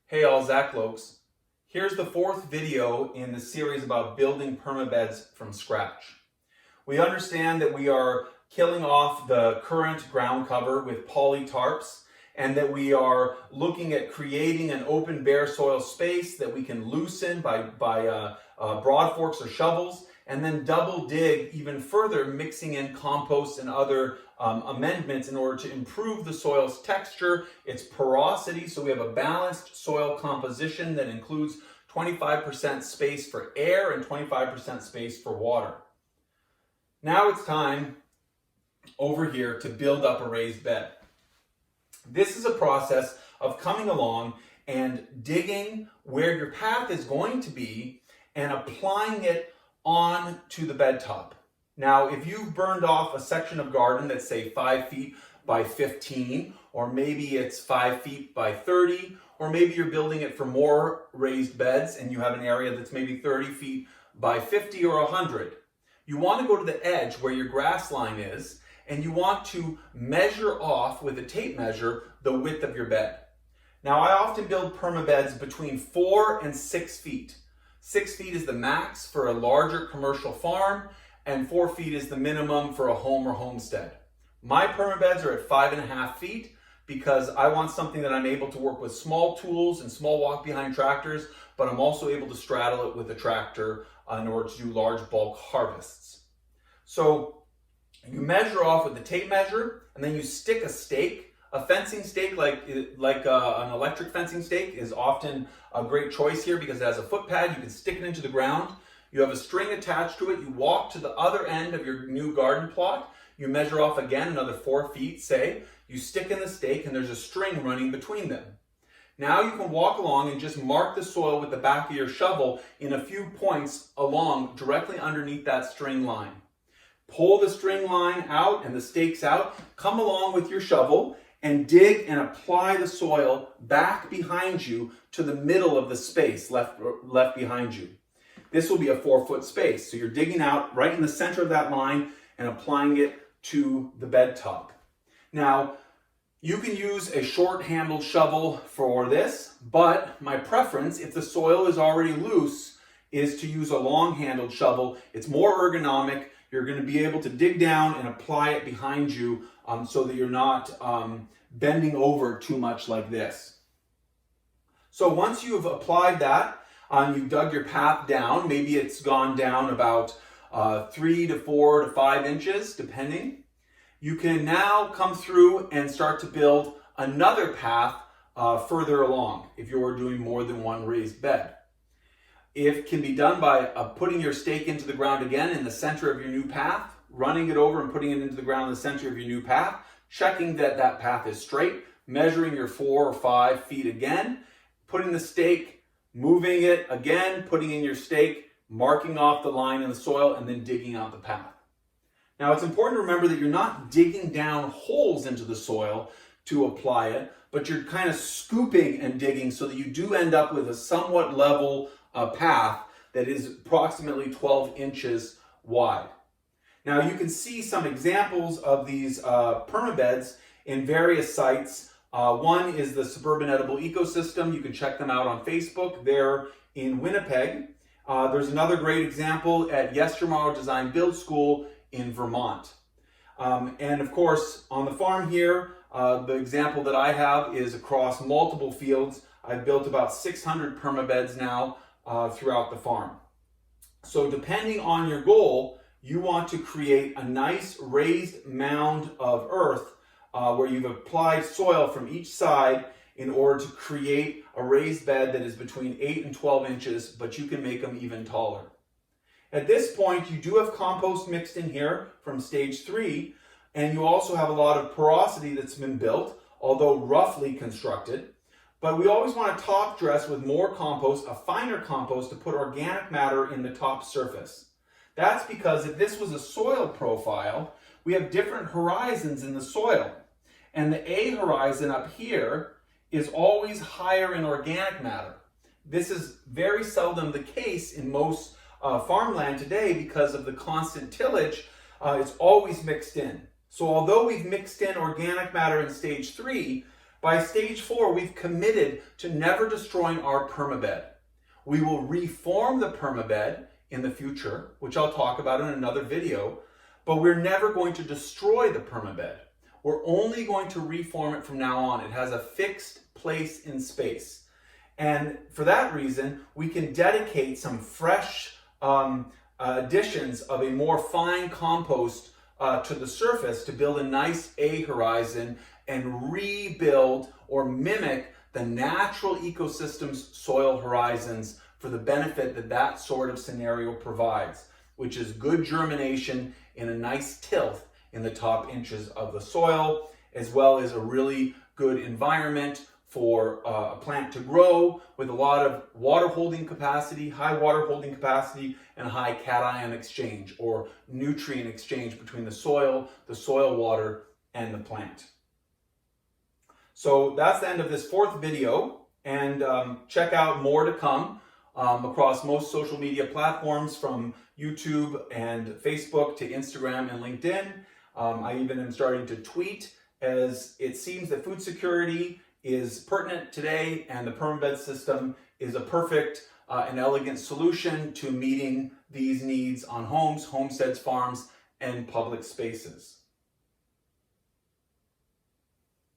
Hey all, Zach Loeks. Here's the fourth video in the series about building permabeds from scratch. We understand that we are killing off the current ground cover with poly tarps and that we are looking at creating an open bare soil space that we can loosen by broad forks or shovels, and then double dig even further, mixing in compost and other amendments in order to improve the soil's texture, its porosity, so we have a balanced soil composition that includes 25% space for air and 25% space for water. Now it's time over here to build up a raised bed. This is a process of coming along and digging where your path is going to be and applying it on to the bed top. Now, if you've burned off a section of garden that's say 5 feet by 15, or maybe it's 5 feet by 30, or maybe you're building it for more raised beds and you have an area that's maybe 30 feet by 50 or 100, you want to go to the edge where your grass line is, and you want to measure off with a tape measure the width of your bed. Now, I often build permabeds between 4 and 6 feet. 6 feet is the max for a larger commercial farm, and 4 feet is the minimum for a home or homestead. My permabeds are at 5.5 feet because I want something that I'm able to work with small tools and small walk behind tractors, but I'm also able to straddle it with a tractor in order to do large bulk harvests. So you measure off with the tape measure, and then you stick a stake. A fencing stake like an electric fencing stake is often a great choice here because it has a foot pad. You can stick it into the ground. You have a string attached to it. You walk to the other end of your new garden plot. You measure off again another 4 feet, say. You stick in the stake and there's a string running between them. Now you can walk along and just mark the soil with the back of your shovel in a few points along directly underneath that string line. Pull the string line out and the stakes out. Come along with your shovel and dig and apply the soil back behind you to the middle of the space left behind you. This will be a 4-foot space. So you're digging out right in the center of that line and applying it to the bed top. Now, you can use a short-handled shovel for this, but my preference, if the soil is already loose, is to use a long-handled shovel. It's more ergonomic. You're going to be able to dig down and apply it behind you so that you're not bending over too much like this. So once you've applied that, you've dug your path down, maybe it's gone down about 3 to 4 to 5 inches, depending. You can now come through and start to build another path further along if you're doing more than one raised bed. It can be done by putting your stake into the ground again in the center of your new path, running it over and putting it into the ground in the center of your new path, checking that that path is straight, measuring your 4 or 5 feet again, putting the stake, moving it again, putting in your stake, marking off the line in the soil, and then digging out the path. Now, it's important to remember that you're not digging down holes into the soil to apply it, but you're kind of scooping and digging so that you do end up with a somewhat level path that is approximately 12 inches wide. Now, you can see some examples of these permabeds in various sites. One is the Suburban Edible Ecosystem. You can check them out on Facebook. They're in Winnipeg. There's another great example at Yestermorrow Design Build School in Vermont. And of course, on the farm here, the example that I have is across multiple fields. I've built about 600 permabeds now throughout the farm. So depending on your goal, you want to create a nice raised mound of earth where you've applied soil from each side in order to create a raised bed that is between 8 and 12 inches, but you can make them even taller. At this point, you do have compost mixed in here from stage 3, and you also have a lot of porosity that's been built, although roughly constructed. But we always want to top dress with more compost, a finer compost, to put organic matter in the top surface. That's because if this was a soil profile, we have different horizons in the soil. And the A horizon up here is always higher in organic matter. This is very seldom the case in most farmland today because of the constant tillage. It's always mixed in. So although we've mixed in organic matter in stage 3, By stage 4, we've committed to never destroying our permabed. We will reform the permabed in the future, which I'll talk about in another video, but we're never going to destroy the permabed. We're only going to reform it from now on. It has a fixed place in space. And for that reason, we can dedicate some fresh additions of a more fine compost to the surface to build a nice A horizon and rebuild or mimic the natural ecosystem's soil horizons for the benefit that that sort of scenario provides, which is good germination in a nice tilth in the top inches of the soil, as well as a really good environment for a plant to grow with a lot of water holding capacity, high water holding capacity, and high cation exchange or nutrient exchange between the soil water, and the plant. So that's the end of this 4th video, and check out more to come across most social media platforms, from YouTube and Facebook to Instagram and LinkedIn. I even am starting to tweet, as it seems that food security is pertinent today, and the permabed system is a perfect and elegant solution to meeting these needs on homes, homesteads, farms, and public spaces.